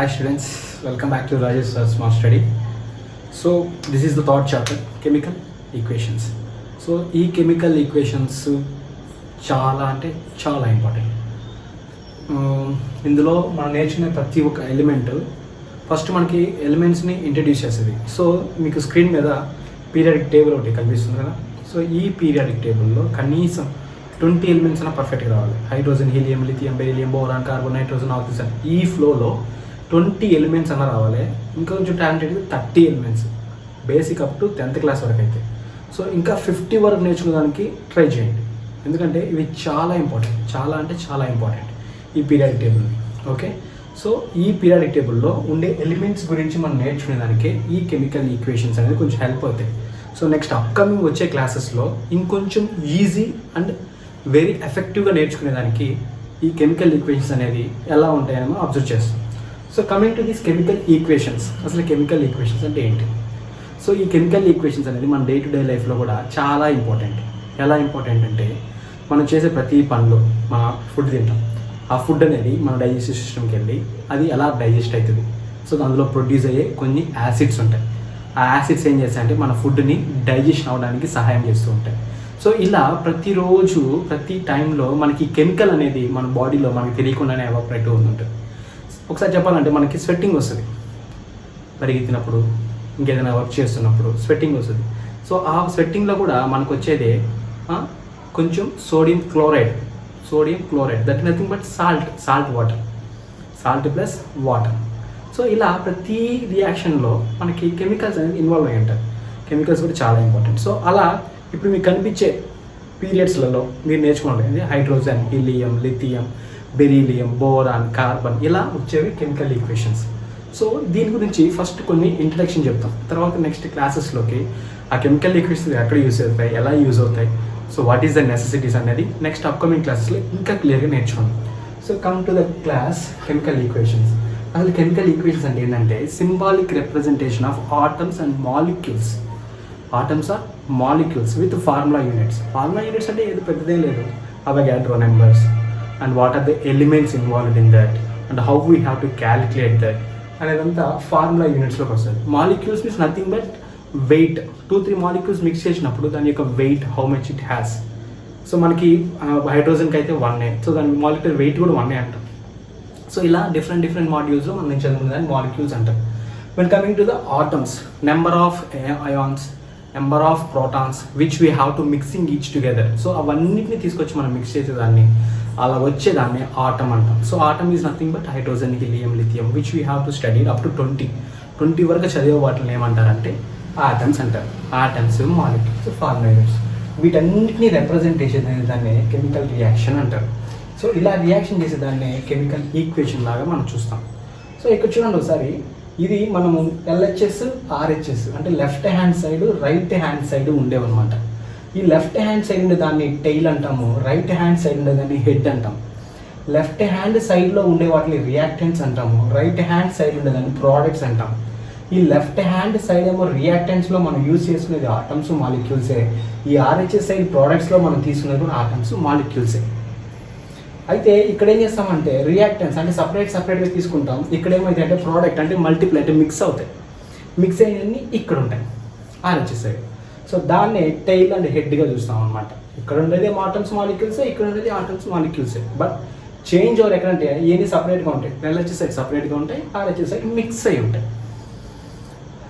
Hi students, welcome back to Rajesh Smart Study. So this is the third chapter, chemical equations. So ఈ chemical equations చాలా అంటే చాలా important. ఇందులో మనం నేర్చుకునే ప్రతి ఒక్క ఎలిమెంట్ ఫస్ట్ మనకి ఎలిమెంట్స్ని ఇంట్రడ్యూస్ చేస్తుంది. సో మీకు స్క్రీన్ మీద పీరియాడిక్ టేబుల్ ఒకటి కనిపిస్తుంది కదా. సో ఈ పీరియాడిక్ టేబుల్లో కనీసం 20 ఎలిమెంట్స్ అయినా పర్ఫెక్ట్గా రావాలి. Hydrogen, helium, lithium, beryllium, boron, carbon, nitrogen, oxygen. ఈ ఫ్లోలో 20 ఎలిమెంట్స్ అన్న రావాలి. ఇంకొంచెం talented 30 elements basic up to 10th class వరకు అయితే. సో ఇంకా 50 వరకు నేర్చుకోవడానికి ట్రై చేయండి, ఎందుకంటే ఇవి చాలా ఇంపార్టెంట్, చాలా అంటే చాలా ఇంపార్టెంట్ ఈ పీరియాడిక్ టేబుల్. ఓకే, సో ఈ పీరియాడిక్ టేబుల్లో ఉండే ఎలిమెంట్స్ గురించి మనం నేర్చుకునేదానికి ఈ కెమికల్ ఈక్వేషన్స్ అనేది కొంచెం హెల్ప్ అవుతాయి. సో నెక్స్ట్ అప్కమింగ్ వచ్చే క్లాసెస్లో ఇంకొంచెం ఈజీ అండ్ వెరీ ఎఫెక్టివ్గా నేర్చుకునేదానికి ఈ కెమికల్ ఈక్వేషన్స్ అనేది ఎలా ఉంటాయని మనం అబ్జర్వ్ చేస్తాం. So coming to these chemical equations, అసలు కెమికల్ ఈక్వేషన్స్ అంటే ఏంటి? సో ఈ కెమికల్ ఈక్వేషన్స్ అనేది మన డే టు డే లైఫ్లో కూడా చాలా ఇంపార్టెంట్. ఎలా ఇంపార్టెంట్ అంటే మనం చేసే ప్రతి పనిలో మన ఫుడ్ తింటాం. ఆ ఫుడ్ అనేది మన డైజెస్టివ్ సిస్టమ్కి వెళ్ళి అది ఎలా డైజెస్ట్ అవుతుంది. సో అందులో ప్రొడ్యూస్ అయ్యే కొన్ని యాసిడ్స్ ఉంటాయి. ఆ యాసిడ్స్ ఏం చేస్తాయంటే మన ఫుడ్ని డైజెషన్ అవ్వడానికి సహాయం చేస్తూ ఉంటాయి. సో ఇలా ప్రతిరోజు ప్రతి టైంలో మనకి కెమికల్ అనేది మన బాడీలో మనకి తెలియకుండానే ఎవాపరేట్ ఉంటుంది. ఒకసారి చెప్పాలంటే మనకి స్వెట్టింగ్ వస్తుంది, పరిగెత్తినప్పుడు, ఇంకేదైనా వర్క్ చేస్తున్నప్పుడు స్వెట్టింగ్ వస్తుంది. సో ఆ స్వెట్టింగ్లో కూడా మనకు వచ్చేదే కొంచెం sodium chloride, that nothing but salt plus water. So ఇలా ప్రతి రియాక్షన్లో మనకి కెమికల్స్ అనేది ఇన్వాల్వ్ అయ్యి ఉంటాయి. కెమికల్స్ కూడా చాలా ఇంపార్టెంట్. సో అలా ఇప్పుడు మీకు కనిపించే పీరియడ్స్లలో మీరు నేర్చుకోండి hydrogen, helium, lithium, beryllium, boron, carbon, ఇలా వచ్చేవి కెమికల్ ఈక్వేషన్స్. సో దీని గురించి ఫస్ట్ కొన్ని ఇంట్రడక్షన్ చెప్తాం, తర్వాత నెక్స్ట్ క్లాసెస్లోకి ఆ కెమికల్ ఈక్వేషన్స్ ఎక్కడ యూజ్ అవుతాయి, ఎలా యూజ్ అవుతాయి, so what is the necessities అనేది నెక్స్ట్ అప్కమింగ్ క్లాసెస్లో ఇంకా క్లియర్గా నేర్చుకోండి. So come to the class chemical equations. అసలు కెమికల్ ఈక్వేషన్స్ అంటే ఏంటంటే symbolic representation of atoms and molecules. Atoms or molecules with formula units. Formula units అంటే ఏది పెద్దదే లేదు, Avogadro numbers and what are the elements involved in that and how we have to calculate that అనేదంతా formula యూనిట్స్లోకి వస్తుంది. Molecules means nothing but weight. 2-3 molecules mix చేసినప్పుడు దాని యొక్క weight how much it has. So మనకి హైడ్రోజన్కి అయితే 1 so దాని మాలిక్యులర్ వెయిట్ కూడా 1 అంటాం. సో ఇలా డిఫరెంట్ మాడ్యూల్స్లో మనం చదువుకునే దాన్ని మాలిక్యూల్స్ అంటాం. When coming to the atoms, number of ions, number of protons which we have to mixing each together. So అవన్నిటిని తీసుకొచ్చి మనం మిక్స్ చేసేదాన్ని, అలా వచ్చేదాన్ని ఆటమ్ అంటాం. So atom is nothing but hydrogen, helium, lithium which we have to study up to 20 వరకు చదివే వాటిని ఏమంటారంటే ఆటమ్స్ అంటారు. ఆటమ్స్, మాలిక్యూల్స్, ఫార్ములా, వీటన్నిటిని రిప్రజెంటేషన్ అనే దాన్ని కెమికల్ రియాక్షన్ అంటారు. సో ఇలా రియాక్షన్ చేసేదాన్ని కెమికల్ ఈక్వేషన్ లాగా మనం చూస్తాం. సో ఇక్కడ చూడండి ఒకసారి, ఇది మనము LHS, RHS అంటే left hand side, right hand side ఉండేవన్నమాట. ఈ లెఫ్ట్ హ్యాండ్ సైడ్ ఉండే దాన్ని టెయిల్ అంటాము, రైట్ హ్యాండ్ సైడ్ ఉండే దాన్ని హెడ్ అంటాం. లెఫ్ట్ హ్యాండ్ సైడ్లో ఉండే వాటిని రియాక్టెంట్స్ అంటాము, రైట్ హ్యాండ్ సైడ్ ఉండే దాన్ని ప్రోడక్ట్స్ అంటాం. ఈ లెఫ్ట్ హ్యాండ్ సైడ్ ఏమో రియాక్టెంట్స్లో మనం యూజ్ చేసుకునేది ఆటమ్స్, మాలిక్యూల్సే. ఈ RHS సైడ్ ప్రోడక్ట్స్లో మనం తీసుకునేది కూడా ఆటమ్స్, మాలిక్యూల్సే. అయితే ఇక్కడ ఏం చేస్తామంటే రియాక్టెంట్స్ అంటే సపరేట్గా తీసుకుంటాం. ఇక్కడ ఏమైతే అంటే ప్రోడక్ట్ అంటే మల్టిపుల్ అంటే మిక్స్ అవుతాయి. మిక్స్ అయ్యేవన్నీ ఇక్కడ ఉంటాయి RHS సైడ్. సో దాన్ని టెయిల్ అండ్ హెడ్గా చూస్తాం అనమాట. ఇక్కడ ఉండేది ఆటమ్స్, మాలిక్యూల్సే, ఇక్కడ ఉండేది ఆటమ్స్, మాలిక్యూల్సే. బట్ చేంజ్ ఓవర్ ఎక్కడంటే ఇవన్నీ సపరేట్గా ఉంటాయి. LHS సైడ్ సపరేట్గా ఉంటాయి, RHS సైడ్ మిక్స్ అయి ఉంటాయి.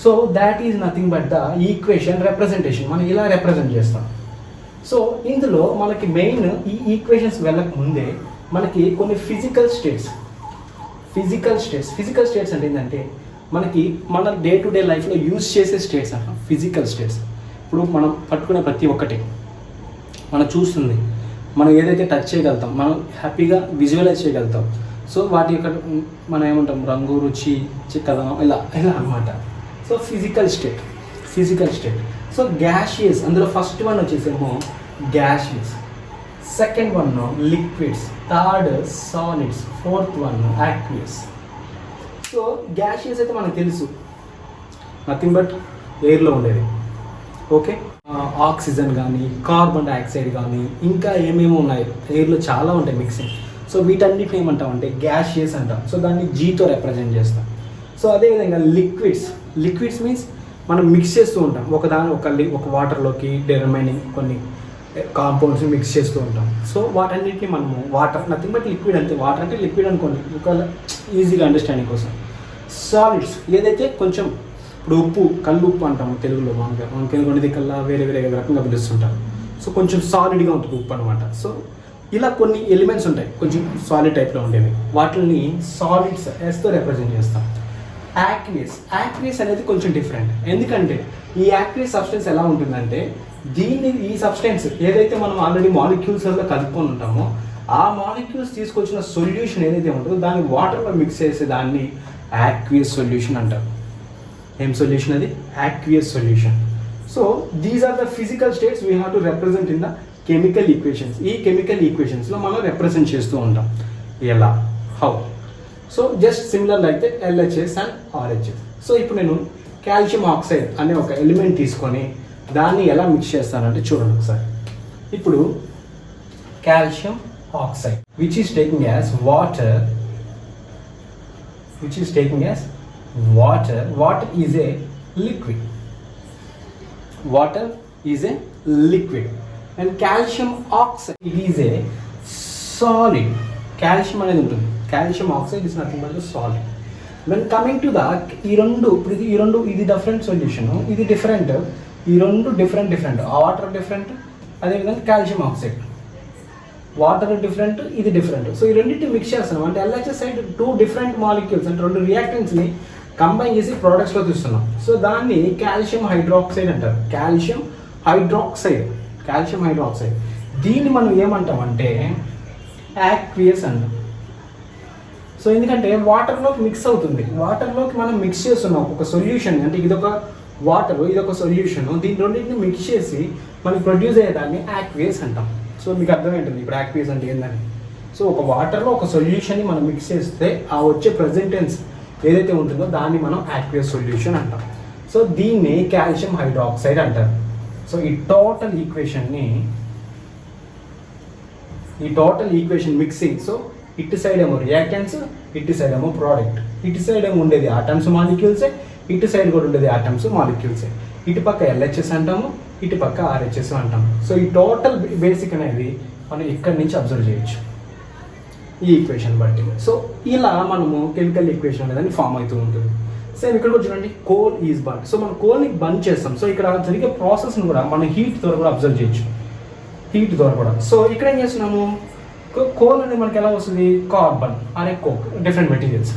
So that is nothing but the equation representation. మనం ఇలా రిప్రజెంట్ చేస్తాం. సో ఇందులో మనకి మెయిన్ ఈ ఈక్వేషన్స్ వెళ్ళక ముందే మనకి కొన్ని ఫిజికల్ స్టేట్స్ అంటే ఏంటంటే మనకి మన డే టు డే లైఫ్లో యూజ్ చేసే స్టేట్స్ అంటాం, ఫిజికల్ స్టేట్స్. ఇప్పుడు మనం పట్టుకునే ప్రతి ఒక్కటి మనం చూస్తుంది, మనం ఏదైతే టచ్ చేయగలుగుతాం, మనం హ్యాపీగా విజువలైజ్ చేయగలుగుతాం. సో వాటి యొక్క మనం ఏమంటాం, రంగు, రుచి, చిక్కదనం, ఇలా అనమాట. So physical state. So gaseous, అందులో ఫస్ట్ వన్ వచ్చేసేమో gaseous, second one liquids, third solids, fourth one aqueous. So gaseous అయితే మనకు తెలుసు, నథింగ్ బట్ ఎయిర్లో ఉండేది. ఓకే, ఆక్సిజన్ కానీ, కార్బన్ డైఆక్సైడ్ కానీ, ఇంకా ఏమేమి ఉన్నాయి ఎయిర్లో చాలా ఉంటాయి మిక్సింగ్. సో వీటన్నిటిని ఏమంటామంటే గ్యాషియస్ అంటాం. సో దాన్ని జీతో రిప్రజెంట్ చేస్తాం. సో అదేవిధంగా లిక్విడ్స్ మీన్స్ మనం మిక్స్ చేస్తూ ఉంటాం ఒక వాటర్లోకి రిమైనింగ్ కొన్ని కాంపౌండ్స్ మిక్స్ చేస్తూ ఉంటాం. సో వాటన్నిటిని మనము వాటర్ నథింగ్ బట్ లిక్విడ్ అంతే. వాటర్ అంటే లిక్విడ్ అనుకోండి ఒకవేళ ఈజీగా అండర్స్టాండింగ్ కోసం. సాలిడ్స్ ఏదైతే కొంచెం ఇప్పుడు ఉప్పు కళ్ళు ఉప్పు అంటాము తెలుగులో, మనకి కొన్ని దిక్కల్లా వేరే రకంగా పిలుస్తుంటారు. సో కొంచెం సాలిడ్గా ఉంటుంది ఉప్పు అనమాట. సో ఇలా కొన్ని ఎలిమెంట్స్ ఉంటాయి కొంచెం సాలిడ్ టైప్లో ఉండేవి, వాటిని సాలిడ్స్ ఎస్తో రిప్రజెంట్ చేస్తాం. యాక్వియస్ అనేది కొంచెం డిఫరెంట్. ఎందుకంటే ఈ యాక్వియస్ సబ్స్టెన్స్ ఎలా ఉంటుందంటే ఈ సబ్స్టెన్స్ ఏదైతే మనం ఆల్రెడీ మాలిక్యూల్స్లో కలుపుకొని ఉంటామో ఆ మాలిక్యూల్స్ తీసుకొచ్చిన సొల్యూషన్ ఏదైతే ఉంటుందో దాన్ని వాటర్లో మిక్స్ చేసే దాన్ని యాక్వియస్ సొల్యూషన్ అంటారు. ఏం సొల్యూషన్ అది? Aqueous solution. So these are the physical states we have to represent in the chemical equations. ఈ కెమికల్ ఈక్వేషన్స్లో మనం రిప్రజెంట్ చేస్తూ ఉంటాం. ఎలా? How? So just similar like the LHS and RHS. So ఇప్పుడు నేను కాల్షియం ఆక్సైడ్ అనే ఒక ఎలిమెంట్ తీసుకొని దాన్ని ఎలా మిక్స్ చేస్తానంటే చూడండి ఒకసారి. ఇప్పుడు calcium oxide which is taking as water is a liquid. Water is a liquid and calcium oxide it is a solid. Calcium అనేది ఉంటుంది. Calcium oxide is nothing but a solid. When coming to the ఈ రెండు ఇది different solution, ఇది different, ఈ రెండు different water different, అదేవిధంగా calcium oxide water different, ఇది డిఫరెంట్. సో ఈ రెండింటిని మిక్స్ చేస్తున్నాం అంటే LHS సైడ్ 2 డిఫరెంట్ మాలిక్యూల్స్ అంటే 2 రియాక్టెంట్స్ని కంబైన్ చేసి ప్రోడక్ట్స్లో తీస్తున్నాం. సో దాన్ని కాల్షియం హైడ్రాక్సైడ్ అంటారు. కాల్షియం హైడ్రాక్సైడ్ దీన్ని మనం ఏమంటామంటే యాక్వియస్ అంటాం. సో ఎందుకంటే వాటర్లోకి మిక్స్ అవుతుంది, వాటర్లోకి మనం మిక్స్ చేస్తున్నాం ఒక సొల్యూషన్. అంటే ఇదొక వాటర్, ఇదొక సొల్యూషన్, దీని రెండింటిని మిక్స్ చేసి మనకి ప్రొడ్యూస్ అయ్యేదాన్ని యాక్వియస్ అంటాం. సో మీకు అర్థమవుతుంది ఇప్పుడు యాక్వియస్ అంటే ఏందని. సో ఒక వాటర్లో ఒక సొల్యూషన్ని మనం మిక్స్ చేస్తే ఆ వచ్చే ప్రెజెంటెన్స్ ఏదైతే ఉంటుందో దాన్ని మనం యాక్వియస్ సొల్యూషన్ అంటాం. సో దీన్ని కాల్షియం హైడ్రాక్సైడ్ అంటారు. సో ఈ టోటల్ ఈక్వేషన్ మిక్సింగ్. సో ఇటు సైడ్ ఏమో రియాక్టెంట్స్, ఇటు సైడ్ ఏమో ప్రోడక్ట్. ఇటు సైడ్ ఏమో ఉండేది ఆటమ్స్ మాలిక్యూల్సే, ఇటు సైడ్ కూడా ఉండేది ఆటమ్స్ మాలిక్యూల్సే. ఇటు పక్క LHS అంటాము, ఇటు పక్క RHS అంటాము. సో ఈ టోటల్ బేసిక్ అనేది మనం ఇక్కడి నుంచి అబ్జర్వ్ చేయొచ్చు ఈ ఈక్వేషన్ బట్టి. సో ఇలా మనము కెమికల్ ఈక్వేషన్ అనేది ఫామ్ అవుతూ ఉంటుంది. సేమ్ ఇక్కడ కూడా చూడండి, కోల్ ఈజ్ బర్న్. సో మనం కోల్ని బర్న్ చేస్తాం. సో ఇక్కడ జరిగే ప్రాసెస్ని కూడా మనం హీట్ ద్వారా కూడా అబ్జర్వ్ చేయొచ్చు, హీట్ ద్వారా కూడా. సో ఇక్కడ ఏం చేస్తున్నాము, కోల్ అనేది మనకి ఎలా వస్తుంది, కార్బన్ అనే కోక్, డిఫరెంట్ మెటీరియల్స్.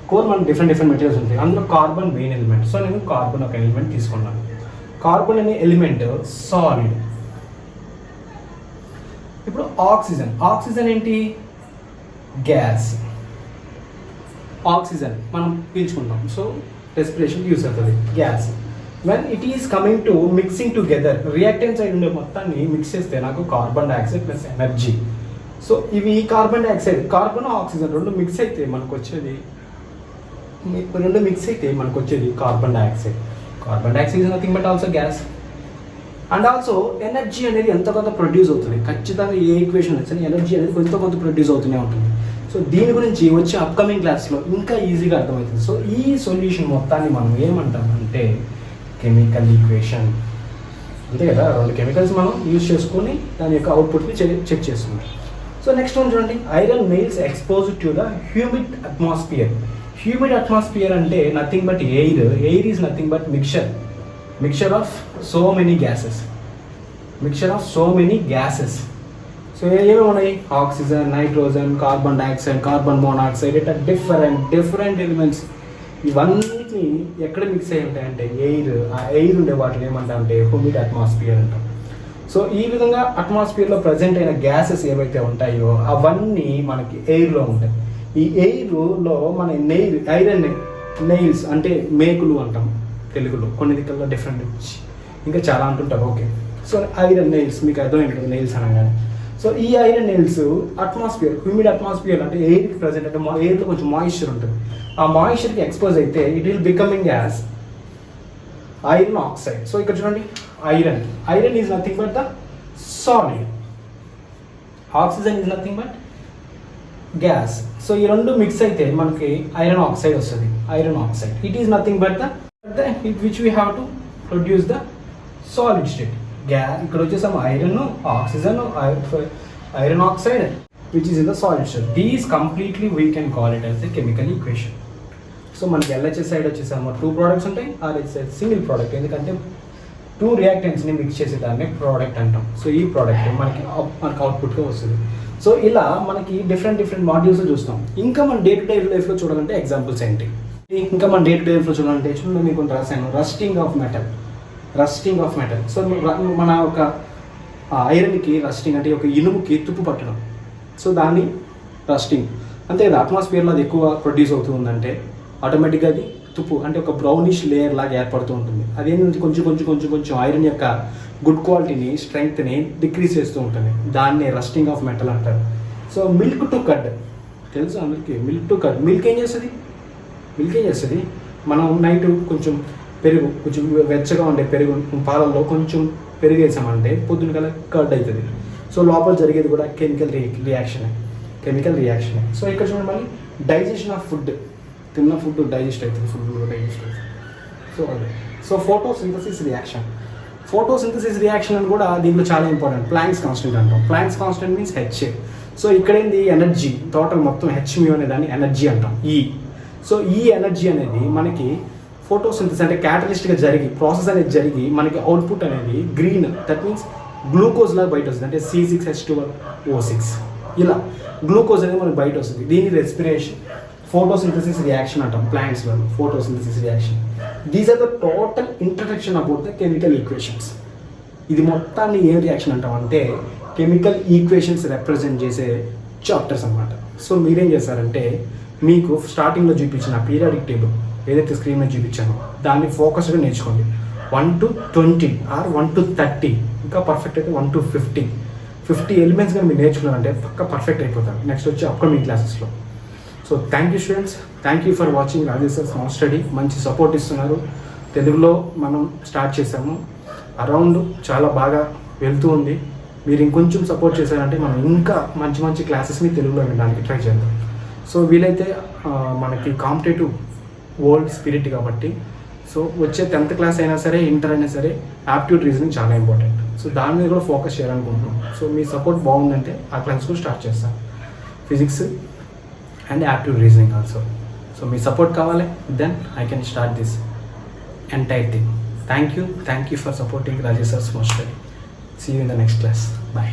కోల్ మనకి డిఫరెంట్ మెటీరియల్స్ ఉంటాయి, అందులో కార్బన్ మెయిన్ ఎలిమెంట్. సో నేను కార్బన్ ఒక ఎలిమెంట్ తీసుకున్నాను. కార్బన్ అనే ఎలిమెంట్ సాలిడ్. ఇప్పుడు ఆక్సిజన్ ఏంటి, గ్యాస్. ఆక్సిజన్ మనం పీల్చుకుంటాం, సో రెస్పిరేషన్ యూస్ అవుతుంది, gas. When it is coming to mixing together, reactant side ఉండే మొత్తాన్ని మిక్స్ చేస్తే నాకు carbon dioxide plus energy. So ఇవి కార్బన్ డైఆక్సైడ్, కార్బన్ ఆక్సిజన్ రెండు మిక్స్ అయితే మనకు వచ్చేది carbon dioxide. Carbon dioxide is nothing but also gas. And also energy అనేది ఎంత కొంత ప్రొడ్యూస్ అవుతుంది. ఖచ్చితంగా ఏ ఈక్వేషన్ వచ్చినా ఎనర్జీ అనేది కొంత ప్రొడ్యూస్ అవుతూనే ఉంటుంది. సో దీని గురించి వచ్చే అప్కమింగ్ క్లాస్లో ఇంకా ఈజీగా అర్థమవుతుంది. సో ఈ సొల్యూషన్ మొత్తాన్ని మనం ఏమంటామంటే కెమికల్ ఈక్వేషన్. అంతే కదా, 2 కెమికల్స్ మనం యూజ్ చేసుకొని దాని యొక్క అవుట్పుట్ని చెక్ చేసుకుంటాం. సో నెక్స్ట్ వన్ చూడండి, iron nails exposed to the humid atmosphere. Humid atmosphere అంటే nothing but air. Air is nothing but mixture of so many gases. So ఏమేమి ఉన్నాయి, oxygen, nitrogen, carbon dioxide, carbon monoxide, ఇట్లా different elements. ఇవన్నీ ఎక్కడ mix అయి ఉంటాయంటే air. ఆ air ఉండే వాటిని ఏమంటామంటే హ్యూమిడ్ అట్మాస్ఫియర్ అంటాం. సో ఈ విధంగా అట్మాస్ఫియర్లో ప్రజెంట్ అయిన గ్యాసెస్ ఏవైతే ఉంటాయో అవన్నీ మనకి ఎయిర్లో ఉంటాయి. ఈ ఎయిర్లో మన ఐరన్ నెయిల్స్ అంటే మేకులు అంటాం తెలుగులో, కొన్ని దిక్కుల్లో డిఫరెంట్ ఇంకా చాలా అంటుంటారు. ఓకే, సో ఐరన్ నెయిల్స్ మీకు అర్థమైంది కదా నెయిల్స్ అనగానే. సో ఈ ఐరన్ నెయిల్స్ హ్యూమిడ్ అట్మాస్ఫియర్ అంటే ఎయిర్కి ప్రజెంట్ అంటే ఎయిర్లో కొంచెం మాయిశ్చర్ ఉంటుంది. ఆ మాయిశ్చర్కి ఎక్స్పోజ్ అయితే it will becoming as iron oxide. So ఇక్కడ చూడండి, iron is nothing but the solid. Oxygen is nothing but gas. So ఈ రెండు మిక్స్ అయితే మనకి ఐరన్ ఆక్సైడ్ వస్తుంది. Iron oxide it is nothing but the which we have to produce the solid state. ఇక్కడ వచ్చేసాము iron, oxygen, iron oxide which is in the solid state. These completely we can call it as the chemical equation. So మనకి LHS side వచ్చేసాము 2 products ఉంటాయి, RH side single product. ఎందుకంటే 2 రియాక్టెంట్స్ని mix చేసే దాన్ని product అంటాం. So ఈ product మనకి అవుట్పుట్గా వస్తుంది. సో ఇలా మనకి డిఫరెంట్ మాడ్యూల్స్ చూస్తాం. ఇంకా మన డే టు డే లైఫ్లో చూడాలంటే ఎగ్జాంపుల్స్ ఏంటి, ఇంకా మన డే టు డే లైఫ్లో చూడాలంటే చూడండి మీకు రాశాను రస్టింగ్ ఆఫ్ మెటల్. సో మన ఒక ఐరన్కి రస్టింగ్ అంటే ఒక ఇనుముకి తుప్పు పట్టడం. సో దాన్ని రస్టింగ్ అంతే కదా. అట్మాస్ఫియర్లో అది ఎక్కువ ప్రొడ్యూస్ అవుతుందంటే ఆటోమేటిక్గా అది తుప్పు అంటే ఒక బ్రౌనిష్ లేయర్ లాగా ఏర్పడుతూ ఉంటుంది. అదేంటి కొంచెం ఐరన్ యొక్క గుడ్ క్వాలిటీని, స్ట్రెంగ్త్ని డిక్రీజ్ చేస్తూ ఉంటుంది. దాన్ని రస్టింగ్ ఆఫ్ మెటల్ అంటారు. సో మిల్క్ టు కర్డ్ తెలుసు అందరికీ. మిల్క్ టు కర్డ్ మిల్క్ ఏం చేస్తుంది, మనం నైట్ కొంచెం పెరుగు, కొంచెం వెచ్చగా ఉండే పెరుగు పాలల్లో కొంచెం పెరుగు వేసామంటే పొద్దున కల్లా కర్డ్ అవుతుంది. సో లోపల జరిగేది కూడా కెమికల్ రియాక్షన్. సో ఇక్కడ చూడండి మళ్ళీ డైజెషన్ ఆఫ్ ఫుడ్, తిన్న ఫుడ్ డైజెస్ట్ అవుతుంది, సో అదే. సో ఫోటోసింథసిస్ రియాక్షన్ అని కూడా దీంట్లో చాలా ఇంపార్టెంట్. ప్లాంక్స్ కాన్స్టెంట్ అంటాం. Planck's constant means H. So ఇక్కడేంది ఎనర్జీ, టోటల్ మొత్తం హెచ్మ్యూ అనే దాన్ని ఎనర్జీ అంటాం, ఈ. సో ఈ ఎనర్జీ అనేది మనకి ఫోటోసింథసిస్ అంటే క్యాటలిస్ట్గా ప్రాసెస్ అనేది జరిగి మనకి అవుట్పుట్ అనేది గ్రీన్, దట్ మీన్స్ గ్లూకోజ్ లాగా బయట వస్తుంది. అంటే C6H12O6 ఇలా గ్లూకోజ్ అనేది మనకి బయట వస్తుంది. దీని రెస్పిరేషన్ ఫోటోసింథసిస్ రియాక్షన్ అంటాం. ప్లాంట్స్ వల్ల photosynthesis reaction. These are the total introduction about the chemical equations. ఇది మొత్తాన్ని ఏం రియాక్షన్ అంటాం అంటే కెమికల్ ఈక్వేషన్స్ రిప్రజెంట్ చేసే చాప్టర్స్ అనమాట. సో మీరేం చేస్తారంటే మీకు స్టార్టింగ్లో చూపించిన పీరియాడిక్ టేబుల్ ఏదైతే స్క్రీన్ మీద చూపించానో దాన్ని ఫోకస్గా నేర్చుకోండి. 1 to 20 ఆర్ 1 to 30, ఇంకా పర్ఫెక్ట్ అయితే 1 to 50 ఎలిమెంట్స్ కానీ మీరు నేర్చుకున్నారంటే పక్కా పర్ఫెక్ట్ అయిపోతారు నెక్స్ట్ వచ్చి అప్కమింగ్ క్లాసెస్లో. So thank you students, thank you for watching Rajesh sir small study. మంచి సపోర్ట్ ఇస్తున్నారు. తెలుగులో మనం స్టార్ట్ చేసాము, అరౌండ్ చాలా బాగా వెళ్తూ ఉంది. మీరు ఇంకొంచెం సపోర్ట్ చేశారంటే మనం ఇంకా మంచి క్లాసెస్ని తెలుగులో వినడానికి ట్రై చేద్దాం. సో వీలైతే మనకి కాంపిటేటివ్ వరల్డ్ స్పిరిట్ కాబట్టి సో వచ్చే 10th క్లాస్ అయినా సరే, ఇంటర్ అయినా సరే, యాప్ట్యూడ్ రీజనింగ్ చాలా ఇంపార్టెంట్. సో దాని మీద కూడా ఫోకస్ చేయాలనుకుంటున్నాం. సో మీ సపోర్ట్ బాగుందంటే ఆ క్లాస్ కూడా స్టార్ట్ చేస్తాను, physics and aptitude reasoning also. So మీ సపోర్ట్ కావాలి, then I can start this entire thing. Thank you for supporting Rajesh sir small study. See you in the next class. Bye.